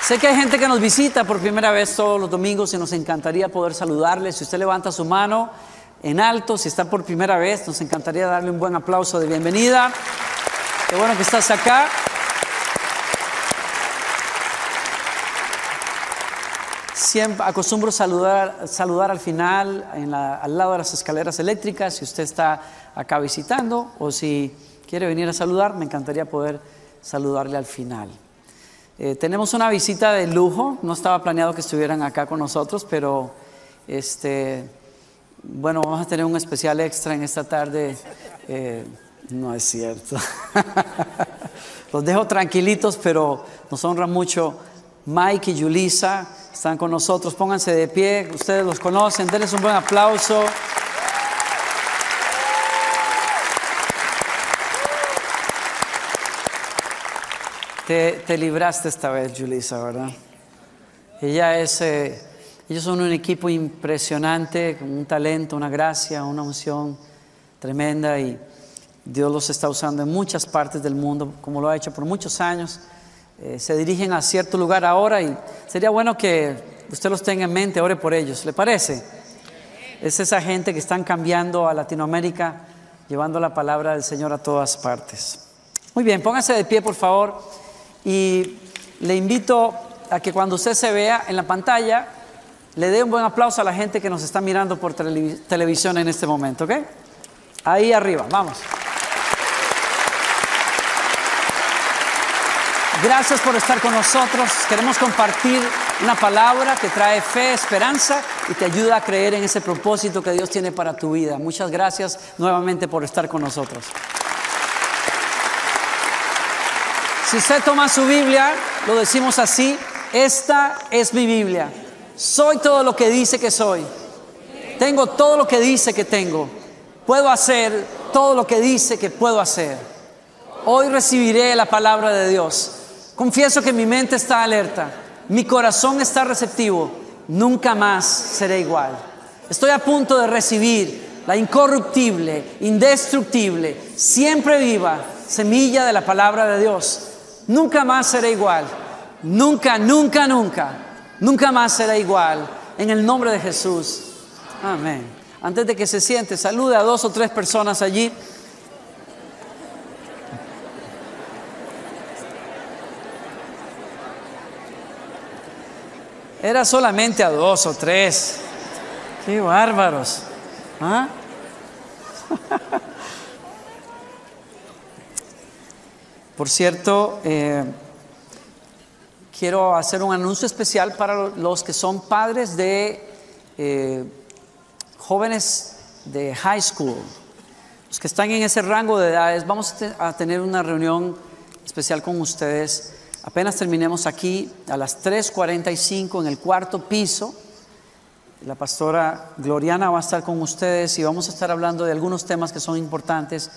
Sé que hay gente que nos visita por primera vez todos los domingos y nos encantaría poder saludarles. Si usted levanta su mano en alto, si está por primera vez, nos encantaría darle un buen aplauso de bienvenida. Qué bueno que estás acá. Siempre acostumbro saludar al final, al lado de las escaleras eléctricas, si usted está acá visitando o si quiere venir a saludar, me encantaría poder saludarle al final. Tenemos una visita de lujo, no estaba planeado que estuvieran acá con nosotros, pero bueno, vamos a tener un especial extra en esta tarde. No es cierto. Los dejo tranquilitos, pero nos honra mucho. Mike y Yulisa están con nosotros, pónganse de pie, ustedes los conocen, denles un buen aplauso. Te libraste esta vez, Yulisa, ¿verdad? Ellos son un equipo impresionante, con un talento, una gracia, una unción tremenda, y Dios los está usando en muchas partes del mundo, como lo ha hecho por muchos años. Se dirigen a cierto lugar ahora y sería bueno que usted los tenga en mente, ore por ellos. ¿Le parece? Es esa gente que están cambiando a Latinoamérica, llevando la palabra del Señor a todas partes. Muy bien, póngase de pie, por favor. Y le invito a que cuando usted se vea en la pantalla, le dé un buen aplauso a la gente que nos está mirando por televisión en este momento, ¿ok? Ahí arriba, vamos. Gracias por estar con nosotros. Queremos compartir una palabra que trae fe, esperanza y te ayuda a creer en ese propósito que Dios tiene para tu vida. Muchas gracias nuevamente por estar con nosotros. Si usted toma su Biblia, lo decimos así: esta es mi Biblia. Soy todo lo que dice que soy. Tengo todo lo que dice que tengo. Puedo hacer todo lo que dice que puedo hacer. Hoy recibiré la palabra de Dios. Confieso que mi mente está alerta, mi corazón está receptivo. Nunca más seré igual. Estoy a punto de recibir la incorruptible, indestructible, siempre viva semilla de la palabra de Dios. Nunca más seré igual. Nunca, nunca, nunca. Nunca más será igual. En el nombre de Jesús. Amén. Antes de que se siente, salude a 2 o 3 personas allí. Era solamente a 2 o 3. ¡Qué bárbaros! ¿Ah? Por cierto, quiero hacer un anuncio especial para los que son padres de jóvenes de high school. Los que están en ese rango de edades, vamos a tener una reunión especial con ustedes. Apenas terminemos aquí a las 3:45 en el 4º piso. La pastora Gloriana va a estar con ustedes y vamos a estar hablando de algunos temas que son importantes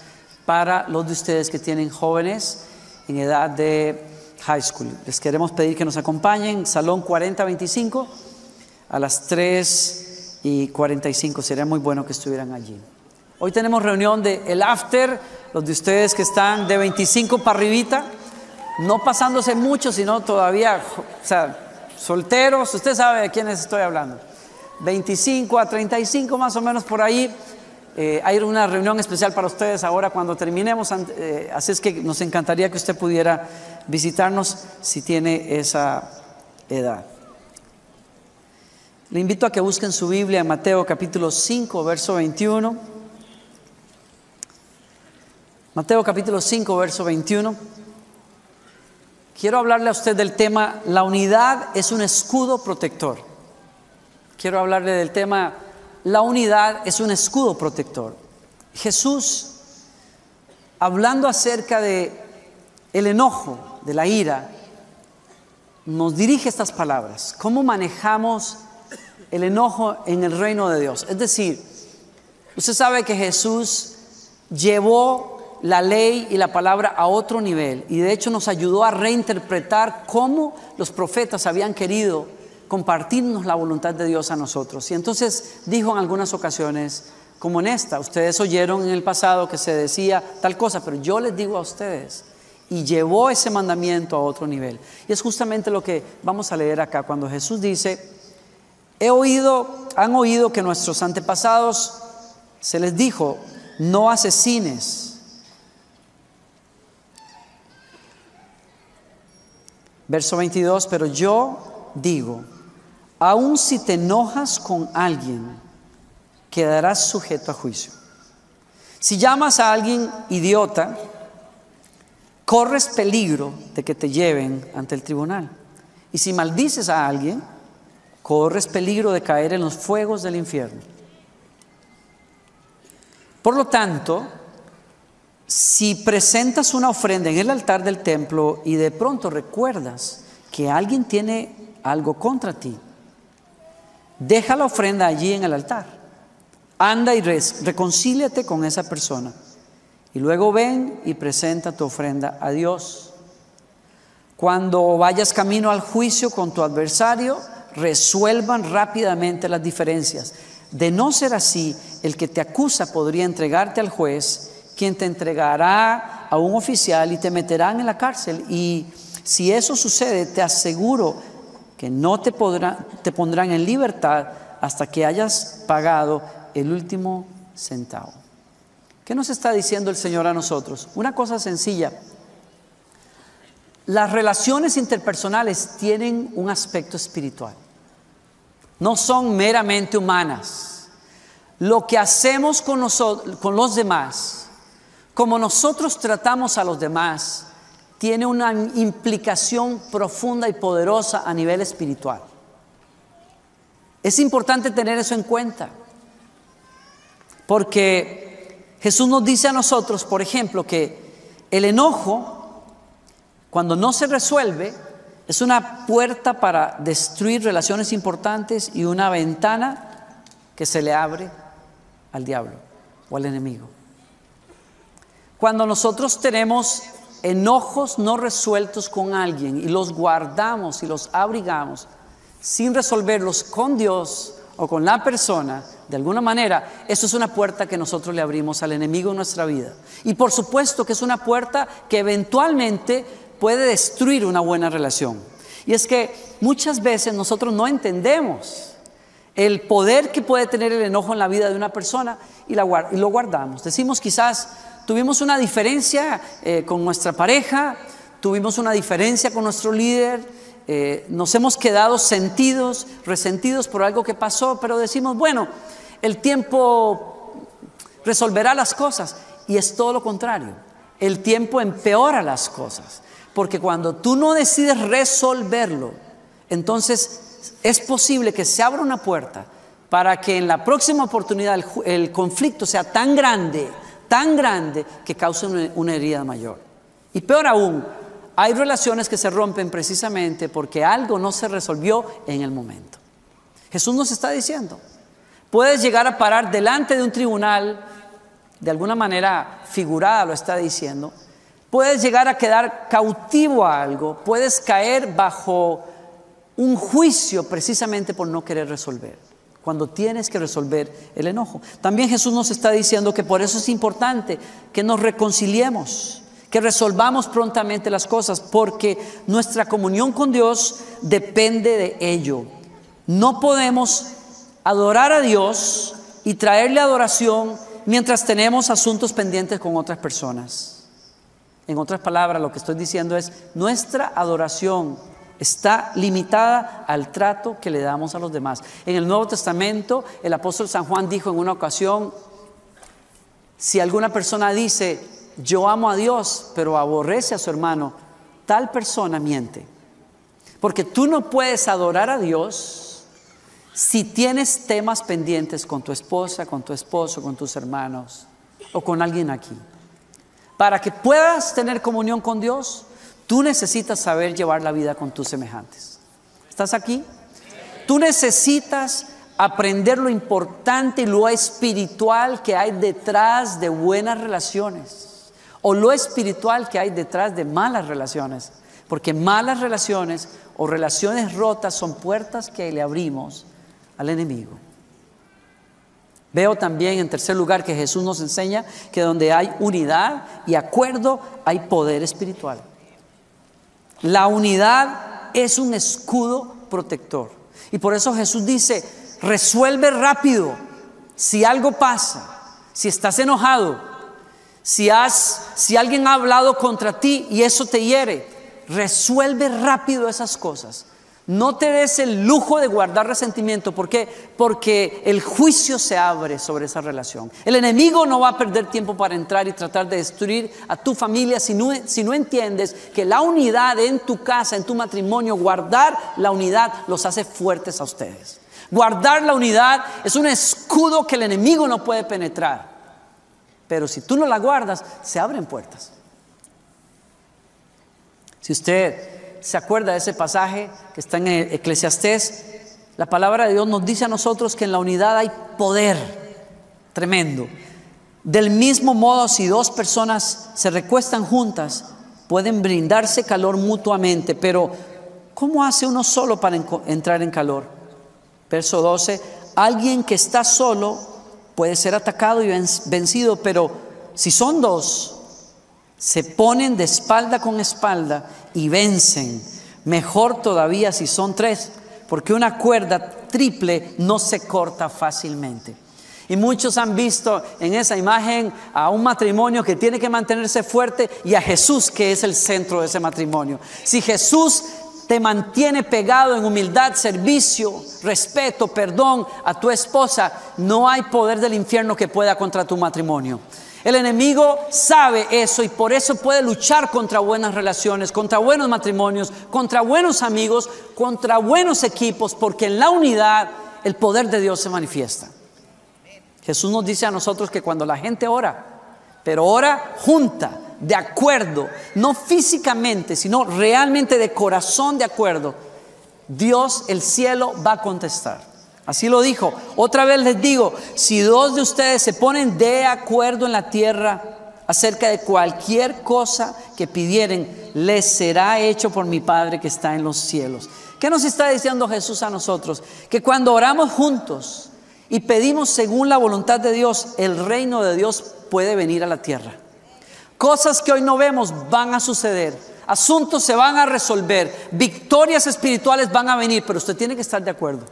para los de ustedes que tienen jóvenes en edad de high school. Les queremos pedir que nos acompañen, Salón 4025, a las 3:45. Sería muy bueno que estuvieran allí. Hoy tenemos reunión de el after, los de ustedes que están de 25 para arribita, no pasándose mucho, sino todavía, solteros. Usted sabe de quiénes estoy hablando. 25 a 35 más o menos por ahí. Hay una reunión especial para ustedes ahora cuando terminemos, así es que nos encantaría que usted pudiera visitarnos si tiene esa edad. Le invito a que busquen su Biblia en Mateo capítulo 5, verso 21. Mateo capítulo 5, verso 21. Quiero hablarle a usted del tema: la unidad es un escudo protector. Quiero hablarle del tema: la unidad es un escudo protector. Jesús, hablando acerca de el enojo, de la ira, nos dirige estas palabras: ¿cómo manejamos el enojo en el reino de Dios? Es decir, usted sabe que Jesús llevó la ley y la palabra a otro nivel, y de hecho nos ayudó a reinterpretar cómo los profetas habían querido compartirnos la voluntad de Dios a nosotros. Y entonces dijo en algunas ocasiones, como en esta: ustedes oyeron en el pasado que se decía tal cosa, pero yo les digo a ustedes. y llevó ese mandamiento a otro nivel. Y es justamente lo que vamos a leer acá cuando Jesús dice: han oído que nuestros antepasados se les dijo, no asesines. Verso 22, pero yo digo, aun si te enojas con alguien, quedarás sujeto a juicio. Si llamas a alguien idiota, corres peligro de que te lleven ante el tribunal. Y si maldices a alguien, corres peligro de caer en los fuegos del infierno. Por lo tanto, si presentas una ofrenda en el altar del templo y de pronto recuerdas que alguien tiene algo contra ti, deja la ofrenda allí en el altar. Anda y reconcíliate con esa persona. Y luego ven y presenta tu ofrenda a Dios. Cuando vayas camino al juicio con tu adversario, resuelvan rápidamente las diferencias. De no ser así, el que te acusa podría entregarte al juez, quien te entregará a un oficial y te meterán en la cárcel. Y si eso sucede, te aseguro que no te pondrán en libertad hasta que hayas pagado el último centavo. ¿Qué nos está diciendo el Señor a nosotros? Una cosa sencilla. Las relaciones interpersonales tienen un aspecto espiritual. No son meramente humanas. Lo que hacemos con los demás, como nosotros tratamos a los demás, tiene una implicación profunda y poderosa a nivel espiritual. Es importante tener eso en cuenta, porque Jesús nos dice a nosotros, por ejemplo, que el enojo, cuando no se resuelve, es una puerta para destruir relaciones importantes y una ventana que se le abre al diablo o al enemigo. Cuando nosotros tenemos enojos no resueltos con alguien y los guardamos y los abrigamos sin resolverlos con Dios o con la persona, de alguna manera, eso es una puerta que nosotros le abrimos al enemigo en nuestra vida. Y por supuesto que es una puerta que eventualmente puede destruir una buena relación. Y es que muchas veces nosotros no entendemos el poder que puede tener el enojo en la vida de una persona y lo guardamos. Decimos, quizás tuvimos una diferencia con nuestra pareja, tuvimos una diferencia con nuestro líder, nos hemos quedado resentidos por algo que pasó, pero decimos, bueno, el tiempo resolverá las cosas. Y es todo lo contrario. El tiempo empeora las cosas. Porque cuando tú no decides resolverlo, entonces es posible que se abra una puerta para que en la próxima oportunidad el conflicto sea tan grande que cause una herida mayor. Y peor aún, hay relaciones que se rompen precisamente porque algo no se resolvió en el momento. Jesús nos está diciendo, puedes llegar a parar delante de un tribunal, de alguna manera figurada lo está diciendo. Puedes llegar a quedar cautivo a algo, puedes caer bajo un juicio precisamente por no querer resolver, cuando tienes que resolver el enojo. También Jesús nos está diciendo que por eso es importante que nos reconciliemos, que resolvamos prontamente las cosas, porque nuestra comunión con Dios depende de ello. No podemos adorar a Dios y traerle adoración mientras tenemos asuntos pendientes con otras personas. En otras palabras, lo que estoy diciendo es, nuestra adoración está limitada al trato que le damos a los demás. En el Nuevo Testamento, el apóstol San Juan dijo en una ocasión, si alguna persona dice, yo amo a Dios, pero aborrece a su hermano, tal persona miente. Porque tú no puedes adorar a Dios si tienes temas pendientes con tu esposa, con tu esposo, con tus hermanos o con alguien aquí. Para que puedas tener comunión con Dios, tú necesitas saber llevar la vida con tus semejantes. ¿Estás aquí? Tú necesitas aprender lo importante y lo espiritual que hay detrás de buenas relaciones, o lo espiritual que hay detrás de malas relaciones. Porque malas relaciones o relaciones rotas son puertas que le abrimos al enemigo. Veo también, en tercer lugar, que Jesús nos enseña que donde hay unidad y acuerdo, hay poder espiritual. La unidad es un escudo protector. Y por eso Jesús dice, resuelve rápido. Si algo pasa, si estás enojado, si alguien ha hablado contra ti y eso te hiere, resuelve rápido esas cosas. No te des el lujo de guardar resentimiento. ¿Por qué? Porque el juicio se abre sobre esa relación. El enemigo no va a perder tiempo para entrar y tratar de destruir a tu familia si no entiendes que la unidad en tu casa, en tu matrimonio, guardar la unidad los hace fuertes a ustedes. Guardar la unidad es un escudo que el enemigo no puede penetrar. Pero si tú no la guardas, se abren puertas. Si usted se acuerda de ese pasaje que está en Eclesiastés, la palabra de Dios nos dice a nosotros que en la unidad hay poder tremendo. Del mismo modo, si dos personas se recuestan juntas, pueden brindarse calor mutuamente. Pero ¿cómo hace uno solo para entrar en calor? Verso 12, alguien que está solo puede ser atacado y vencido, pero si son dos, se ponen de espalda con espalda y vencen. Mejor todavía si son tres, porque una cuerda triple no se corta fácilmente. Y muchos han visto en esa imagen a un matrimonio que tiene que mantenerse fuerte y a Jesús, que es el centro de ese matrimonio. Si Jesús te mantiene pegado en humildad, servicio, respeto, perdón a tu esposa, no hay poder del infierno que pueda contra tu matrimonio. El enemigo sabe eso y por eso puede luchar contra buenas relaciones, contra buenos matrimonios, contra buenos amigos, contra buenos equipos, porque en la unidad el poder de Dios se manifiesta. Jesús nos dice a nosotros que cuando la gente ora, pero ora junta, de acuerdo, no físicamente, sino realmente de corazón de acuerdo, Dios, el cielo, va a contestar. Así lo dijo. Otra vez les digo, si dos de ustedes se ponen de acuerdo en la tierra acerca de cualquier cosa que pidieren, les será hecho por mi Padre que está en los cielos. ¿Qué nos está diciendo Jesús a nosotros? Que cuando oramos juntos y pedimos según la voluntad de Dios, el reino de Dios puede venir a la tierra. Cosas que hoy no vemos van a suceder. Asuntos se van a resolver. Victorias espirituales van a venir, pero usted tiene que estar de acuerdo.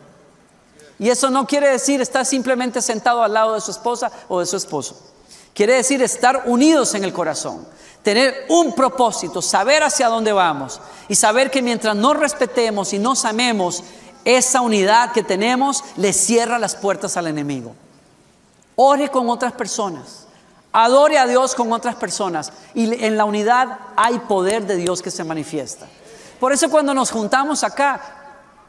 Y eso no quiere decir estar simplemente sentado al lado de su esposa o de su esposo. Quiere decir estar unidos en el corazón, tener un propósito, saber hacia dónde vamos y saber que mientras nos respetemos y nos amemos, esa unidad que tenemos le cierra las puertas al enemigo. Ore con otras personas, adore a Dios con otras personas y en la unidad hay poder de Dios que se manifiesta. Por eso cuando nos juntamos acá,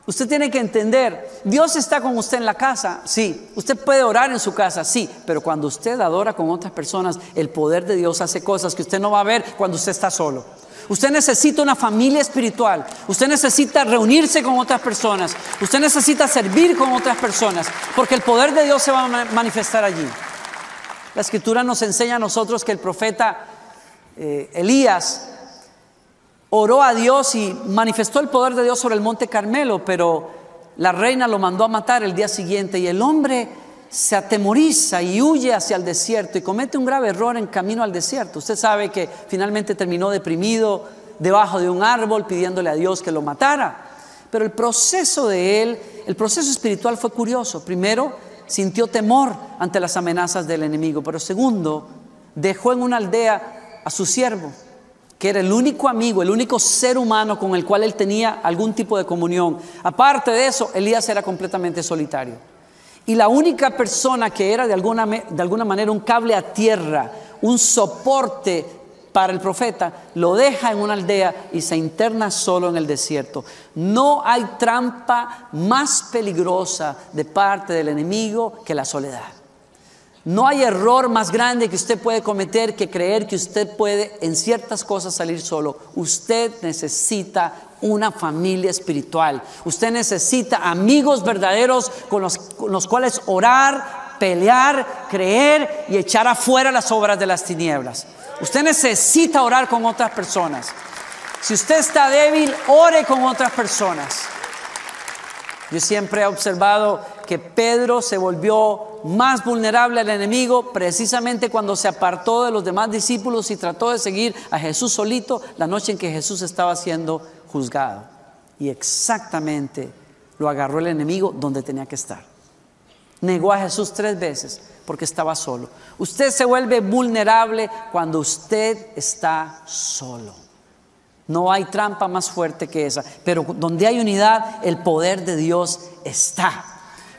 usted tiene que entender, Dios está con usted en la casa, sí. Usted puede orar en su casa, sí. Pero cuando usted adora con otras personas, el poder de Dios hace cosas que usted no va a ver cuando usted está solo. Usted necesita una familia espiritual. Usted necesita reunirse con otras personas. Usted necesita servir con otras personas, porque el poder de Dios se va a manifestar allí. La Escritura nos enseña a nosotros que el profeta Elías oró a Dios y manifestó el poder de Dios sobre el monte Carmelo, pero la reina lo mandó a matar el día siguiente y el hombre se atemoriza y huye hacia el desierto y comete un grave error en camino al desierto. Usted sabe que finalmente terminó deprimido debajo de un árbol pidiéndole a Dios que lo matara. Pero el proceso de él, el proceso espiritual fue curioso. Primero, sintió temor ante las amenazas del enemigo, pero segundo, dejó en una aldea a su siervo, que era el único amigo, el único ser humano con el cual él tenía algún tipo de comunión. Aparte de eso, Elías era completamente solitario. Y la única persona que era de alguna manera un cable a tierra, un soporte para el profeta, lo deja en una aldea y se interna solo en el desierto. No hay trampa más peligrosa de parte del enemigo que la soledad. No hay error más grande que usted puede cometer que creer que usted puede en ciertas cosas salir solo. Usted necesita una familia espiritual. Usted necesita amigos verdaderos con los cuales orar, pelear, creer y echar afuera las obras de las tinieblas. Usted necesita orar con otras personas. Si usted está débil, ore con otras personas. Yo siempre he observado que Pedro se volvió más vulnerable al enemigo precisamente cuando se apartó de los demás discípulos y trató de seguir a Jesús solito la noche en que Jesús estaba siendo juzgado. Y exactamente lo agarró el enemigo donde tenía que estar. Negó a Jesús 3 veces porque estaba solo. Usted se vuelve vulnerable cuando usted está solo. No hay trampa más fuerte que esa. Pero donde hay unidad, el poder de Dios está.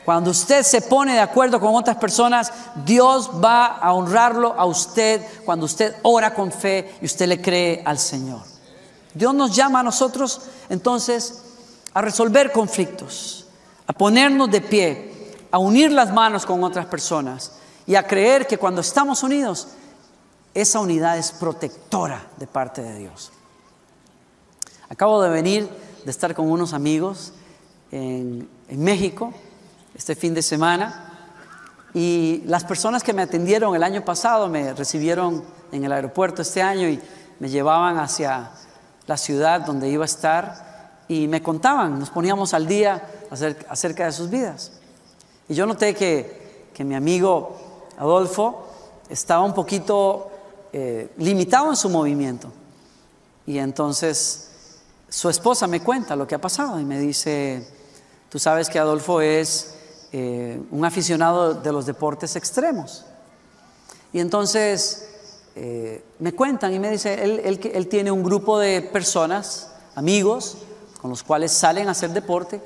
Cuando usted se pone de acuerdo con otras personas, Dios va a honrarlo a usted cuando usted ora con fe y usted le cree al Señor. Dios nos llama a nosotros entonces a resolver conflictos, a ponernos de pie, a unir las manos con otras personas y a creer que cuando estamos unidos, esa unidad es protectora de parte de Dios. Acabo de venir de estar con unos amigos en México este fin de semana, y las personas que me atendieron el año pasado me recibieron en el aeropuerto este año y me llevaban hacia la ciudad donde iba a estar y me contaban, nos poníamos al día acerca de sus vidas. Y yo noté que mi amigo Adolfo estaba un poquito limitado en su movimiento, y entonces su esposa me cuenta lo que ha pasado y me dice: tú sabes que Adolfo es un aficionado de los deportes extremos. Y entonces me cuentan y me dice, él tiene un grupo de personas, amigos, con los cuales salen a hacer deporte,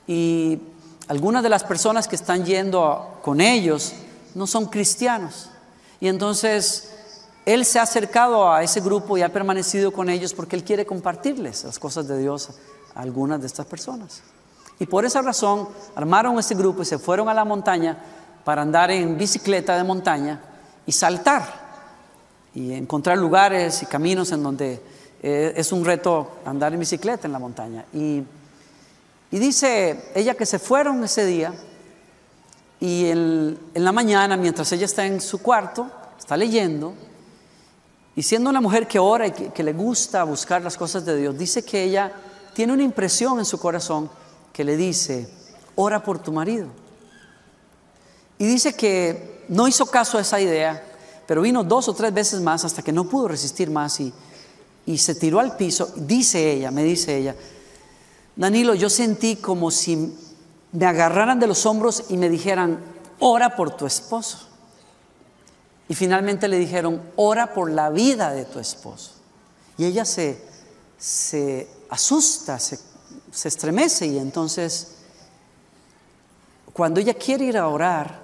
y algunas de las personas que están yendo con ellos no son cristianos. Y entonces él se ha acercado a ese grupo y ha permanecido con ellos porque él quiere compartirles las cosas de Dios a algunas de estas personas. Y por esa razón armaron ese grupo y se fueron a la montaña para andar en bicicleta de montaña y saltar y encontrar lugares y caminos en donde es un reto andar en bicicleta en la montaña. Y dice ella que se fueron ese día, y en la mañana, mientras ella está en su cuarto, está leyendo, y siendo una mujer que ora y que le gusta buscar las cosas de Dios, dice que ella tiene una impresión en su corazón que le dice: ora por tu marido. Y dice que no hizo caso a esa idea, pero vino 2 o 3 veces más hasta que no pudo resistir más y se tiró al piso. Me dice ella: Danilo, yo sentí como si me agarraran de los hombros y me dijeran: ora por tu esposo. Y finalmente le dijeron: ora por la vida de tu esposo. Y ella se asusta, se estremece, y entonces cuando ella quiere ir a orar,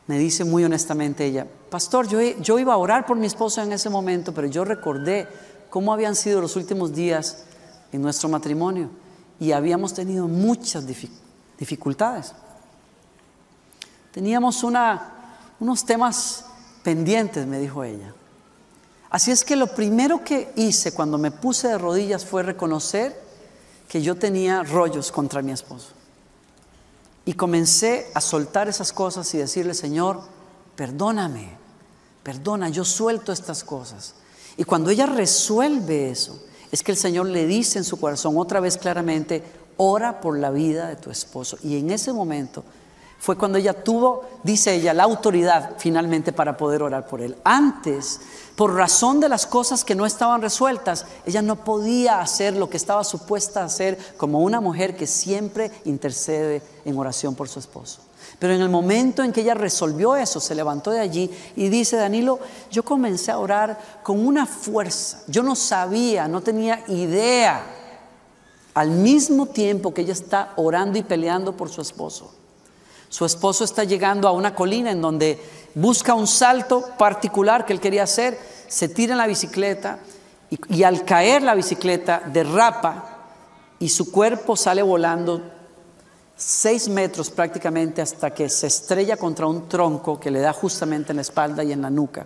me dice muy honestamente ella: pastor, yo iba a orar por mi esposo en ese momento, pero yo recordé cómo habían sido los últimos días en nuestro matrimonio y habíamos tenido muchas dificultades. Teníamos unos temas pendientes, me dijo ella. Así es que lo primero que hice cuando me puse de rodillas fue reconocer que yo tenía rollos contra mi esposo. Y comencé a soltar esas cosas y decirle: Señor, perdóname, perdona, yo suelto estas cosas. Y cuando ella resuelve eso, es que el Señor le dice en su corazón otra vez claramente: ora por la vida de tu esposo. Y en ese momento fue cuando ella tuvo, dice ella, la autoridad finalmente para poder orar por él. Antes, por razón de las cosas que no estaban resueltas, ella no podía hacer lo que estaba supuesta a hacer como una mujer que siempre intercede en oración por su esposo. Pero en el momento en que ella resolvió eso, se levantó de allí y dice: Danilo, yo comencé a orar con una fuerza. Yo no sabía, no tenía idea, al mismo tiempo que ella está orando y peleando por su esposo. Su esposo está llegando a una colina en donde busca un salto particular que él quería hacer, se tira en la bicicleta y al caer la bicicleta derrapa y su cuerpo sale volando 6 metros prácticamente hasta que se estrella contra un tronco que le da justamente en la espalda y en la nuca.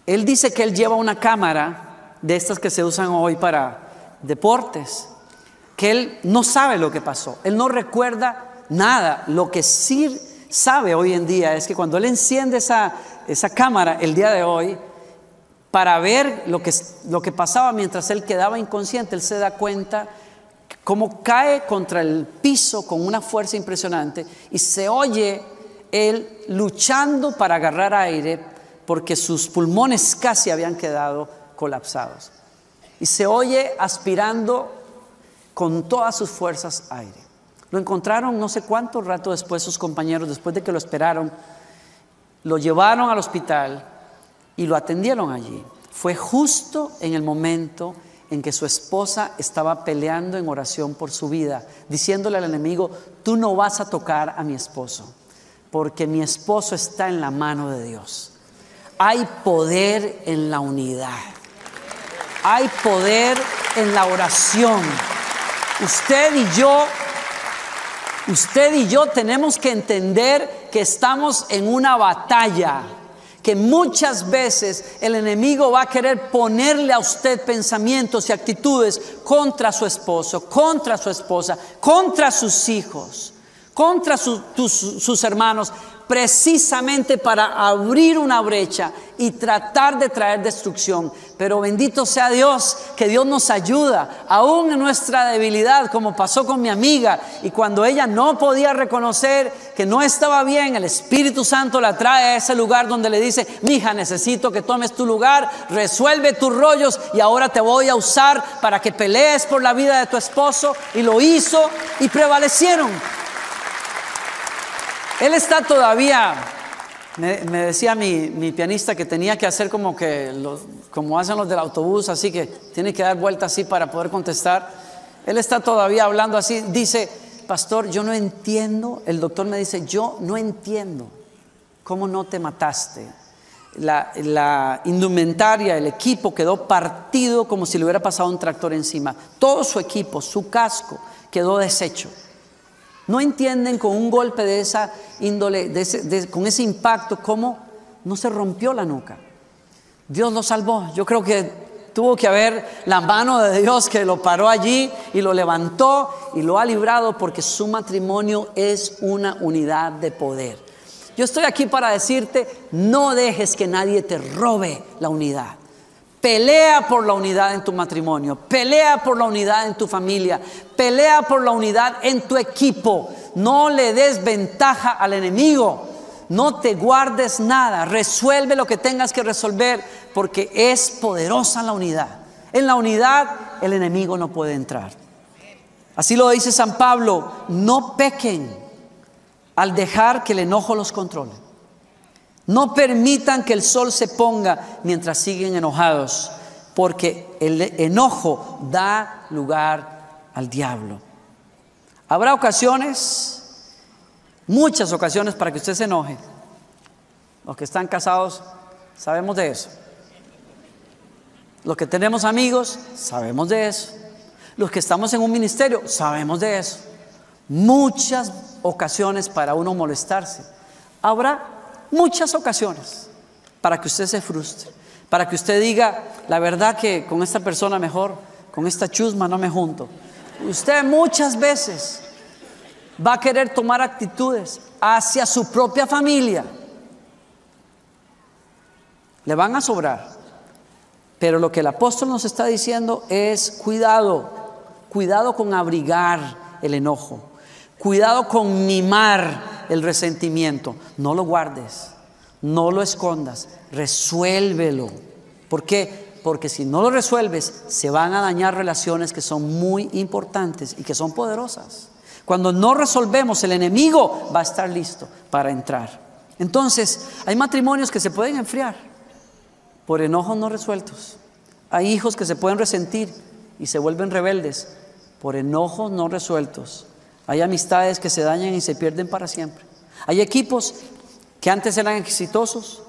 Él dice que él lleva una cámara de estas que se usan hoy para deportes, que él no sabe lo que pasó, él no recuerda nada. Lo que sí sabe hoy en día es que cuando él enciende esa cámara el día de hoy para ver lo que pasaba mientras él quedaba inconsciente, él se da cuenta como cae contra el piso con una fuerza impresionante y se oye él luchando para agarrar aire porque sus pulmones casi habían quedado colapsados. Y se oye aspirando con todas sus fuerzas aire. Lo encontraron no sé cuánto rato después sus compañeros, después de que lo esperaron, lo llevaron al hospital y lo atendieron allí. Fue justo en el momento en que su esposa estaba peleando en oración por su vida, diciéndole al enemigo: tú no vas a tocar a mi esposo, porque mi esposo está en la mano de Dios. Hay poder en la unidad. Hay poder en la oración. Usted y yo tenemos que entender que estamos en una batalla, que muchas veces el enemigo va a querer ponerle a usted pensamientos y actitudes contra su esposo, contra su esposa, contra sus hijos, contra sus hermanos, precisamente para abrir una brecha y tratar de traer destrucción. Pero bendito sea Dios, que Dios nos ayuda, aún en nuestra debilidad, como pasó con mi amiga. Y cuando ella no podía reconocer que no estaba bien, el Espíritu Santo la trae a ese lugar donde le dice: mija, necesito que tomes tu lugar, resuelve tus rollos y ahora te voy a usar para que pelees por la vida de tu esposo. Y lo hizo y prevalecieron. Él está todavía, me decía mi pianista, que tenía que hacer como hacen los del autobús, así que tiene que dar vuelta así para poder contestar. Él está todavía hablando así, dice: pastor, yo no entiendo. El doctor me dice: yo no entiendo cómo no te mataste. La indumentaria, el equipo quedó partido como si le hubiera pasado un tractor encima. Todo su equipo, su casco quedó deshecho. No entienden con un golpe de esa índole, con ese impacto, cómo no se rompió la nuca. Dios lo salvó. Yo creo que tuvo que haber la mano de Dios que lo paró allí y lo levantó y lo ha librado, porque su matrimonio es una unidad de poder. Yo estoy aquí para decirte: no dejes que nadie te robe la unidad. Pelea por la unidad en tu matrimonio, pelea por la unidad en tu familia, pelea por la unidad en tu equipo. No le des ventaja al enemigo, no te guardes nada, resuelve lo que tengas que resolver, porque es poderosa la unidad. En la unidad el enemigo no puede entrar. Así lo dice San Pablo: no pequen al dejar que el enojo los controle. No permitan que el sol se ponga mientras siguen enojados, porque el enojo da lugar al diablo. Habrá ocasiones, muchas ocasiones, para que usted se enoje. Los que están casados sabemos de eso. Los que tenemos amigos sabemos de eso. Los que estamos en un ministerio sabemos de eso. Muchas ocasiones para uno molestarse. Habrá muchas ocasiones para que usted se frustre, para que usted diga: la verdad que con esta persona mejor, con esta chusma no me junto. Usted muchas veces va a querer tomar actitudes hacia su propia familia. Le van a sobrar. Pero lo que el apóstol nos está diciendo es: cuidado con abrigar el enojo, cuidado con mimar el resentimiento. No lo guardes, no lo escondas, resuélvelo. ¿Por qué? Porque si no lo resuelves, se van a dañar relaciones que son muy importantes y que son poderosas. Cuando no resolvemos, el enemigo va a estar listo para entrar. Entonces, hay matrimonios que se pueden enfriar por enojos no resueltos. Hay hijos que se pueden resentir y se vuelven rebeldes por enojos no resueltos. Hay amistades que se dañan y se pierden para siempre. Hay equipos que antes eran exitosos,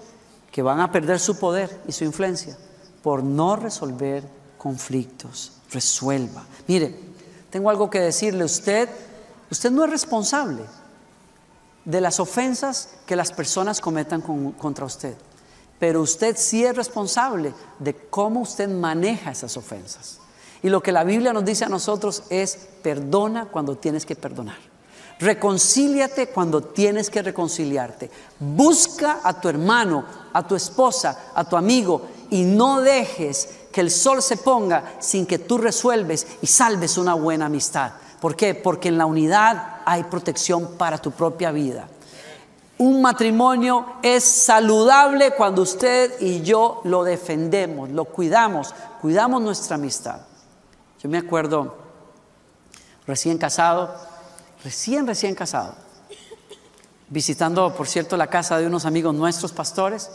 que van a perder su poder y su influencia por no resolver conflictos. Resuelva. Mire, tengo algo que decirle. Usted no es responsable de las ofensas que las personas cometan contra usted, pero usted sí es responsable de cómo usted maneja esas ofensas. Y lo que la Biblia nos dice a nosotros es: perdona cuando tienes que perdonar. Reconcíliate cuando tienes que reconciliarte. Busca a tu hermano, a tu esposa, a tu amigo, y no dejes que el sol se ponga sin que tú resuelves y salves una buena amistad. ¿Por qué? Porque en la unidad hay protección para tu propia vida. Un matrimonio es saludable cuando usted y yo lo defendemos, lo cuidamos nuestra amistad. Yo me acuerdo, recién casado, visitando, por cierto, la casa de unos amigos nuestros pastores,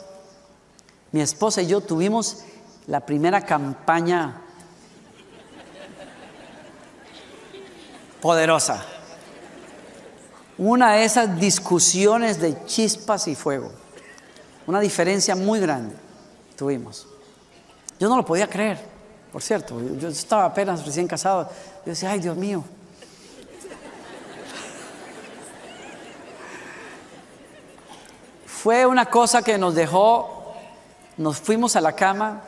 mi esposa y yo tuvimos la primera campaña poderosa. Una de esas discusiones de chispas y fuego. Una diferencia muy grande tuvimos. Yo no lo podía creer, por cierto. Yo estaba apenas recién casado. Yo decía, ay, Dios mío. Fue una cosa que nos dejó, nos fuimos a la cama,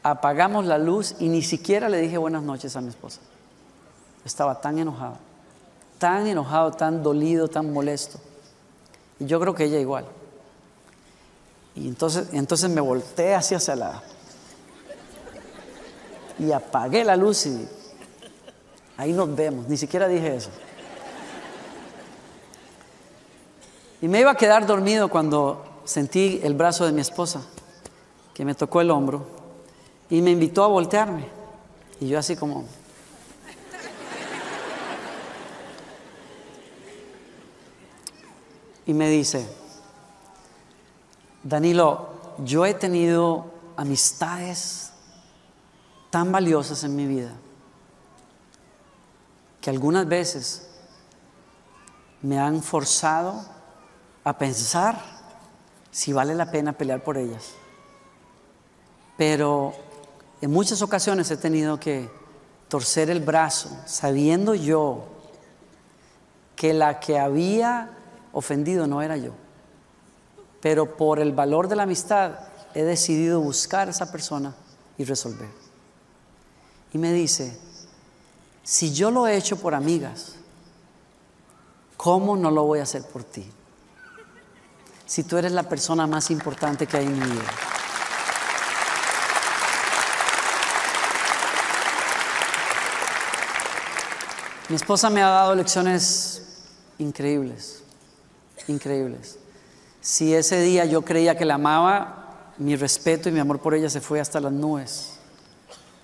apagamos la luz y ni siquiera le dije buenas noches a mi esposa. Estaba tan enojado, tan dolido, tan molesto. Y yo creo que ella igual. Y entonces me volteé hacia la... Y apagué la luz y ahí nos vemos. Ni siquiera dije eso. Y me iba a quedar dormido cuando sentí el brazo de mi esposa, que me tocó el hombro y me invitó a voltearme. Y yo así como... Y me dice, Danilo, yo he tenido amistades tan valiosas en mi vida que algunas veces me han forzado a pensar si vale la pena pelear por ellas. Pero en muchas ocasiones he tenido que torcer el brazo, sabiendo yo que la que había ofendido no era yo. Pero por el valor de la amistad he decidido buscar a esa persona y resolver. Y me dice, si yo lo he hecho por amigas, ¿cómo no lo voy a hacer por ti? Si tú eres la persona más importante que hay en mi vida. Mi esposa me ha dado lecciones increíbles. Si ese día yo creía que la amaba, mi respeto y mi amor por ella se fue hasta las nubes.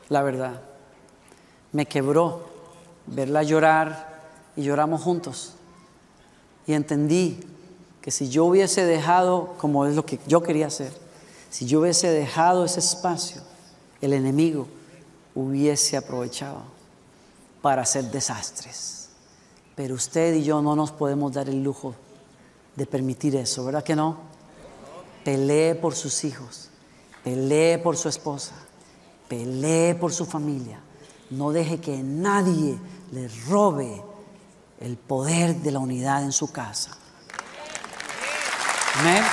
La verdad, me quebró verla llorar y lloramos juntos. Y entendí que si yo hubiese dejado, como es lo que yo quería hacer, si yo hubiese dejado ese espacio, el enemigo hubiese aprovechado para hacer desastres. Pero usted y yo no nos podemos dar el lujo de permitir eso, ¿verdad que no? Pelee por sus hijos, pelee por su esposa, pelee por su familia. No deje que nadie le robe el poder de la unidad en su casa. Amén.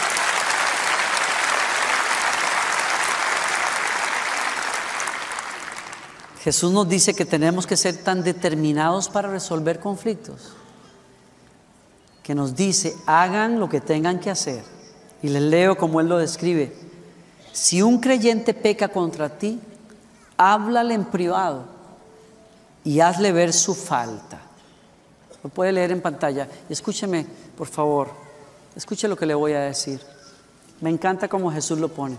Jesús nos dice que tenemos que ser tan determinados para resolver conflictos, que nos dice, hagan lo que tengan que hacer. Y les leo como Él lo describe. Si un creyente peca contra ti, háblale en privado y hazle ver su falta. Lo puede leer en pantalla. Escúcheme, por favor. Escuche lo que le voy a decir. Me encanta cómo Jesús lo pone.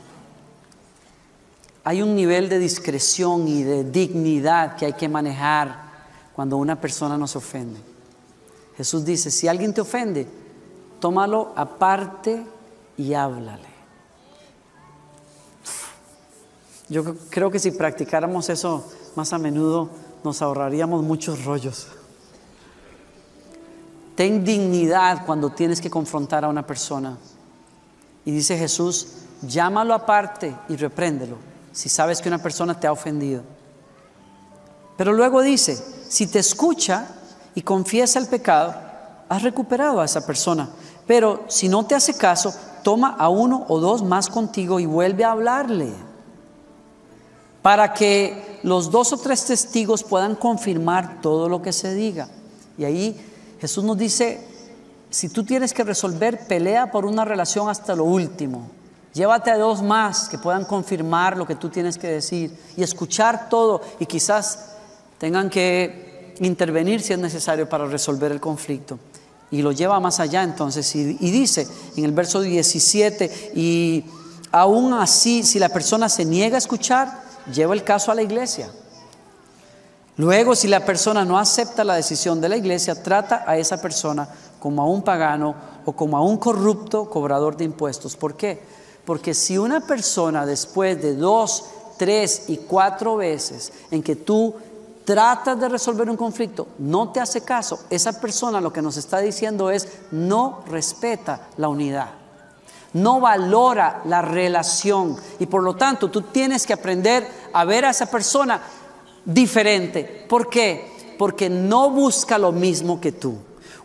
Hay un nivel de discreción y de dignidad que hay que manejar cuando una persona nos ofende. Jesús dice, si alguien te ofende, tómalo aparte y háblale. Yo creo que si practicáramos eso más a menudo, nos ahorraríamos muchos rollos. Ten dignidad cuando tienes que confrontar a una persona. Y dice Jesús, llámalo aparte y repréndelo si sabes que una persona te ha ofendido. Pero luego dice, si te escucha y confiesa el pecado, has recuperado a esa persona. Pero si no te hace caso, toma a uno o dos más contigo y vuelve a hablarle, para que los 2 o 3 testigos puedan confirmar todo lo que se diga. Y ahí Jesús nos dice, si tú tienes que resolver, pelea por una relación hasta lo último. Llévate a 2 más que puedan confirmar lo que tú tienes que decir y escuchar todo, y quizás tengan que intervenir si es necesario para resolver el conflicto. Y lo lleva más allá entonces y dice en el verso 17: y aún así, si la persona se niega a escuchar, lleva el caso a la iglesia. Luego, si la persona no acepta la decisión de la iglesia, trata a esa persona como a un pagano o como a un corrupto cobrador de impuestos. ¿Por qué? Porque si una persona, después de 2, 3 y 4 veces en que tú tratas de resolver un conflicto, no te hace caso, esa persona lo que nos está diciendo es: no respeta la unidad, no valora la relación, y por lo tanto tú tienes que aprender a ver a esa persona diferente. ¿Por qué? Porque no busca lo mismo que tú.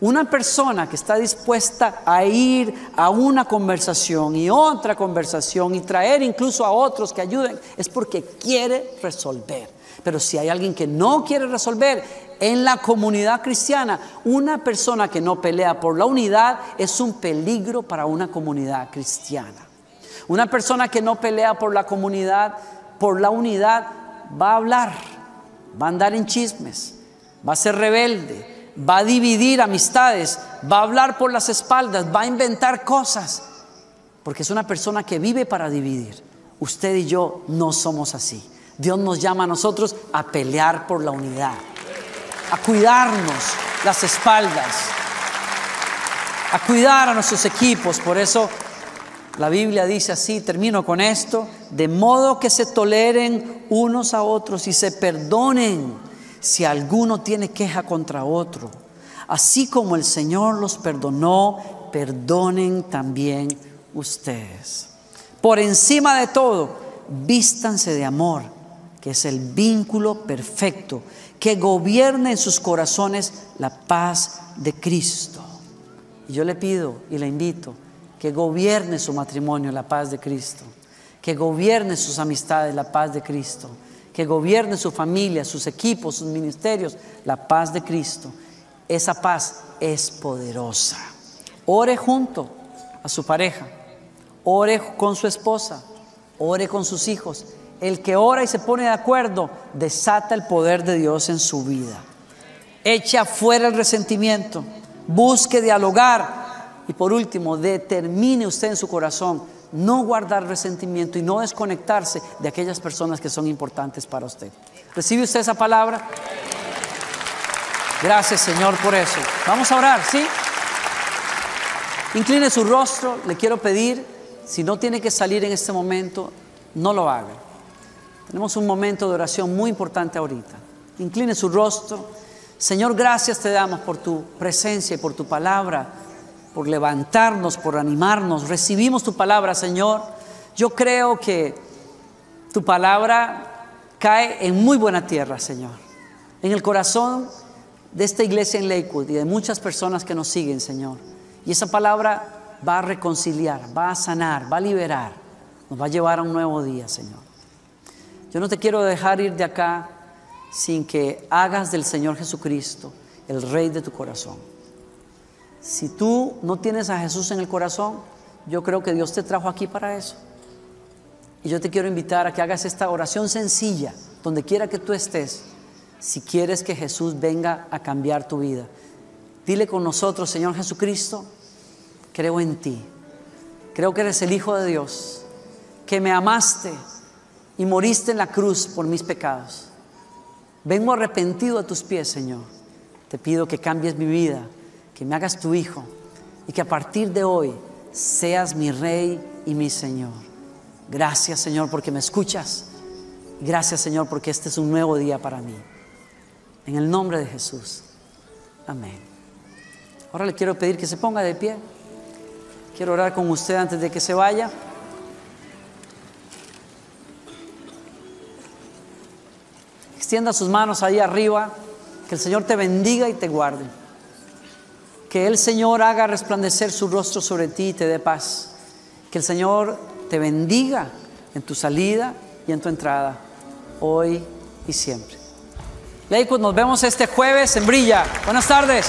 Una persona que está dispuesta a ir a una conversación y otra conversación y traer incluso a otros que ayuden, es porque quiere resolver. Pero si hay alguien que no quiere resolver en la comunidad cristiana, una persona que no pelea por la unidad es un peligro para una comunidad cristiana. Una persona que no pelea por la comunidad, por la unidad, va a hablar, va a andar en chismes, va a ser rebelde, va a dividir amistades, va a hablar por las espaldas, va a inventar cosas, porque es una persona que vive para dividir. Usted y yo no somos así. Dios nos llama a nosotros a pelear por la unidad, a cuidarnos las espaldas, a cuidar a nuestros equipos. Por eso la Biblia dice así, termino con esto: de modo que se toleren unos a otros y se perdonen si alguno tiene queja contra otro. Así como el Señor los perdonó, perdonen también ustedes. Por encima de todo, vístanse de amor, que es el vínculo perfecto que gobierne en sus corazones la paz de Cristo. Y yo le pido y le invito que gobierne su matrimonio la paz de Cristo, que gobierne sus amistades la paz de Cristo, que gobierne su familia, sus equipos, sus ministerios, la paz de Cristo. Esa paz es poderosa. Ore junto a su pareja, ore con su esposa, ore con sus hijos. El que ora y se pone de acuerdo desata el poder de Dios en su vida. Eche afuera el resentimiento, busque dialogar, y por último, determine usted en su corazón no guardar resentimiento y no desconectarse de aquellas personas que son importantes para usted. ¿Recibe usted esa palabra? Gracias, Señor, por eso. Vamos a orar, ¿sí? Incline su rostro. Le quiero pedir, si no tiene que salir en este momento, no lo haga. Tenemos un momento de oración muy importante ahorita. Incline su rostro. Señor, gracias te damos por tu presencia y por tu palabra, por levantarnos, por animarnos. Recibimos tu palabra, Señor. Yo creo que tu palabra cae en muy buena tierra, Señor, en el corazón de esta iglesia en Lakewood y de muchas personas que nos siguen, Señor. Y esa palabra va a reconciliar, va a sanar, va a liberar, nos va a llevar a un nuevo día, Señor. Yo no te quiero dejar ir de acá sin que hagas del Señor Jesucristo el Rey de tu corazón. Si tú no tienes a Jesús en el corazón, yo creo que Dios te trajo aquí para eso. Y yo te quiero invitar a que hagas esta oración sencilla, donde quiera que tú estés, si quieres que Jesús venga a cambiar tu vida. Dile con nosotros: Señor Jesucristo, creo en ti, creo que eres el Hijo de Dios, que me amaste y moriste en la cruz por mis pecados. Vengo arrepentido a tus pies, Señor. Te pido que cambies mi vida, que me hagas tu hijo y que a partir de hoy seas mi Rey y mi Señor. Gracias, Señor, porque me escuchas. Gracias, Señor, porque este es un nuevo día para mí. En el nombre de Jesús. Amén. Ahora le quiero pedir que se ponga de pie. Quiero orar con usted antes de que se vaya. Extienda sus manos ahí arriba. Que el Señor te bendiga y te guarde. Que el Señor haga resplandecer su rostro sobre ti y te dé paz. Que el Señor te bendiga en tu salida y en tu entrada, hoy y siempre. Lakewood, nos vemos este jueves en Brilla. Buenas tardes.